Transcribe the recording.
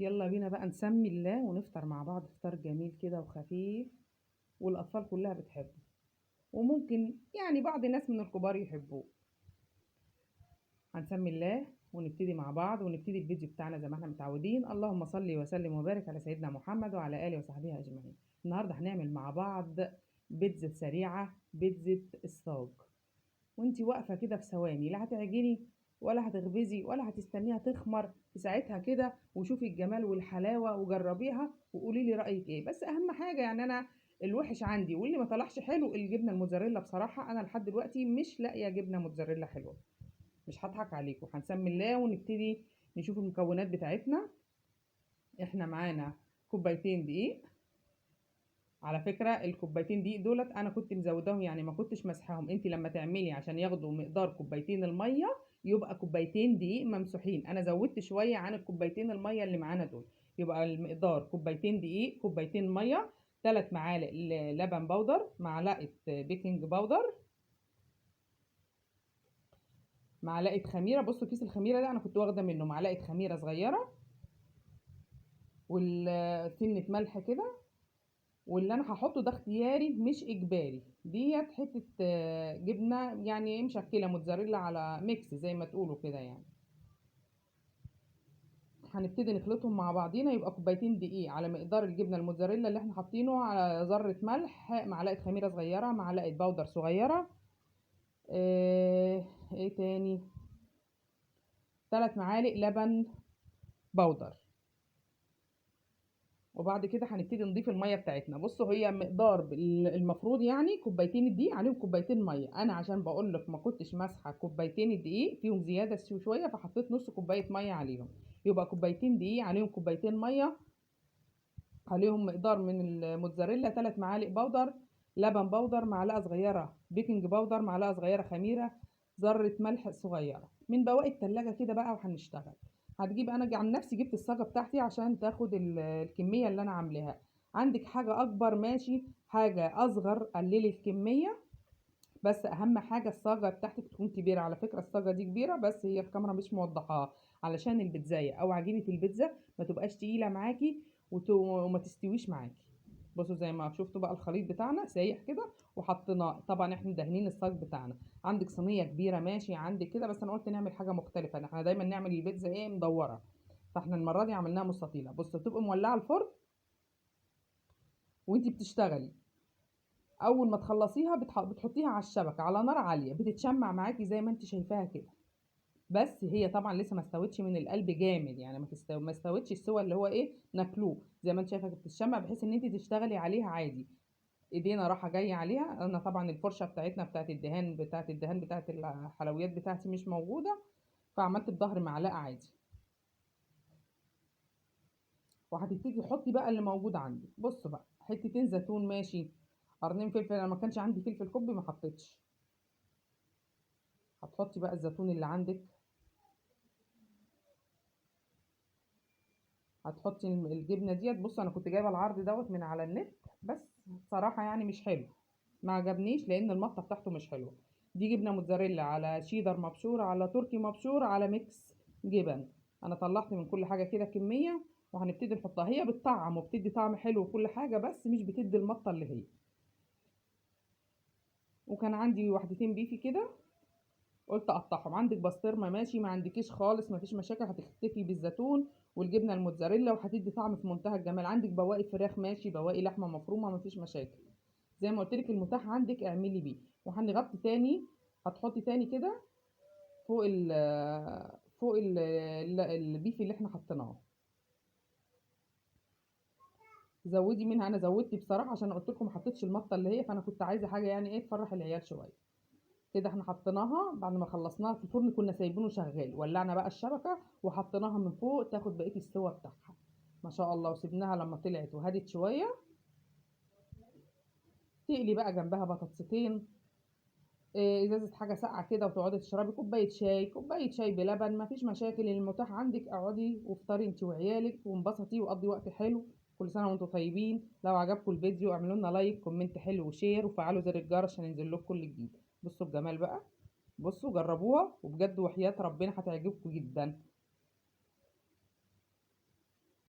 يلا بينا بقى نسمي الله ونفطر مع بعض فطار جميل كده وخفيف، والأطفال كلها بتحبه، وممكن يعني بعض الناس من الكبار يحبوه. هنسمي الله ونبتدي مع بعض، ونبتدي الفيديو بتاعنا زي ما احنا متعودين. اللهم صل وسلم وبارك على سيدنا محمد وعلى آله وصحبه أجمعين. النهارده هنعمل مع بعض بيتزا سريعة، بيتزا الصاج. وانتي واقفة كده في ثواني، لا هتعجني ولا هتخبزي ولا هتستنيها تخمر في ساعتها كده، وشوفي الجمال والحلاوة وجربيها وقولي لي رأيك ايه. بس اهم حاجة يعني انا الوحش عندي واللي ما طلعش حلو الجبنة الموتزاريلا. بصراحة انا لحد دلوقتي مش لاقية جبنة موتزاريلا حلوة، مش هضحك عليكم. هنسمي الله ونبتدي نشوف المكونات بتاعتنا. احنا معانا كوبايتين دقيق. على فكرة الكوبايتين دقيق دولت انا كنت مزوداهم، يعني ما كنتش مسحاهم. انت لما تعملي عشان ياخدوا مقدار كوبايتين المية يبقى كوبايتين دقيق ممسوحين. انا زودت شوية عن الكوبايتين المية اللي معانا دول، يبقى المقدار كوبايتين دقيق، كوبايتين مية، 3 معالق لبن بودر، معلقة بيكنج باودر، معلقة خميرة. بصوا كيس الخميرة ده انا كنت واخدة منه معلقة خميرة صغيرة، وسنة ملح كده. واللي انا هحطه ده اختياري مش اجباري. ديت حته جبنه يعني مشكله موتزاريلا على ميكس زي ما تقولوا كده يعني. هنبتدي نخلطهم مع بعضينا. يبقى كوبايتين دقيق على مقدار الجبنه الموتزاريلا اللي احنا حاطينه، على ذره ملح، معلقه خميره صغيره، معلقه بودر صغيره، ايه تاني، 3 معالق لبن بودر. وبعد كده هنبتدي نضيف الميه بتاعتنا. بصوا هي مقدار المفروض يعني كوبايتين الدقيق عليهم كوبايتين ميه. انا عشان بقول لك ما كنتش ماسحه كوبايتين الدقيق فيهم زياده شويه، فحطيت نص كوبايه ميه عليهم. يبقى كوبايتين دقيق عليهم كوبايتين ميه، عليهم مقدار من الموتزاريلا 3 معالق بودر لبن بودر، معلقه صغيره بيكنج باودر، معلقه صغيره خميره، ذره ملح صغيره من بواقي التلاجة كده بقى. وهنشتغل. هتجيب، انا عن نفسي جبت الصاجه بتاعتي عشان تاخد الكميه اللي انا عاملاها. عندك حاجه اكبر ماشي، حاجه اصغر قللي الكميه. بس اهم حاجه الصاجه بتاعتك تكون كبيره. على فكره الصاجه دي كبيره بس هي الكاميرا مش موضحاها، علشان البيتزايه او عجينه البيتزا ما تبقاش تقيله معاكي وما تستويش معاكي. بصوا زي ما شفتوا بقى الخليط بتاعنا سايح كده وحطيناه. طبعا احنا دهنين الصاج بتاعنا. عندك صينيه كبيره ماشي، عندك كده، بس انا قلت نعمل حاجه مختلفه. احنا دايما نعمل البيتزا ايه مدوره، فاحنا المره دي عملناها مستطيله. بصوا تبقى مولعه الفرن وانتي بتشتغلي. اول ما تخلصيها بتحطيها على الشبكه على نار عاليه، بتتشمع معاكي زي ما انت شايفاها كده. بس هي طبعا لسه ما استوتش من القلب جامد، يعني ما استوتش السوى اللي هو ايه ناكلوه. زي ما انت شايفه بتتشمع بحيث ان انت تشتغلي عليها عادي. ايدينا راحه جايه عليها. انا طبعا الفرشه بتاعتنا بتاعت الحلويات بتاعتي مش موجوده، فعملت بظهر معلقه عادي. وهتبتدي تحطي بقى اللي موجود عندك. بص بقى حتتين زيتون ماشي، قرنين فلفل. انا ما كانش عندي فلفل كوبي ما حطيتش. هتحطي بقى الزيتون اللي عندك، هتحطي الجبنه ديت. بص انا كنت جايبه العرض دوت من على النت، بس بصراحه يعني مش حلو، ما عجبنيش لان المطه بتاعته مش حلوه. دي جبنه موتزاريلا على شيدر مبشور على تركي مبشور على ميكس جبن. انا طلعت من كل حاجه كده كميه، وهنبتدي نحطها. هي بتطعم وبتدي طعم حلو وكل حاجه، بس مش بتدي المطه اللي هي. وكان عندي واحدتين بيفي كده قلت اقطعهم. عندك بسطرمه ماشي، ما عندكيش خالص ما فيش مشاكل، هتختفي بالزيتون والجبنه الموتزاريلا وهتدي طعم في منتهى الجمال. عندك بواقي فراخ ماشي، بواقي لحمه مفرومه، ما فيش مشاكل. زي ما قلت لك المتاح عندك اعملي بيه. وهنغطي تاني. هتحطي تاني كده فوق البيف اللي احنا حطيناه. زودي منها. انا زودت بصراحه عشان قلت لكم ما حطيتش المطه اللي هي، فانا كنت عايزه حاجه يعني ايه تفرح العيال شويه. كده احنا حطيناها بعد ما خلصناها في الفرن، كنا سايبينه شغال. ولعنا بقى الشبكه وحطيناها من فوق تاخد بقيه السوا بتاعها ما شاء الله. وسيبناها لما طلعت وهدت شويه. تقلي بقى جنبها بطاطستين، ازازه حاجه ساقعه كده، وتقعدي تشربي كوبايه شاي بلبن. مفيش مشاكل، المتاح عندك اقعدي وافطري انت وعيالك وانبسطي وقضي وقت حلو. كل سنه وانتم طيبين. لو عجبكم الفيديو اعملوا لنا لايك كومنت حلو وشير، وفعلوا زر الجرس عشان ينزل لكم كل جديد. بصوا الجمال بقى، بصوا جربوها وبجد وحياة ربنا هتعجبكم جدا.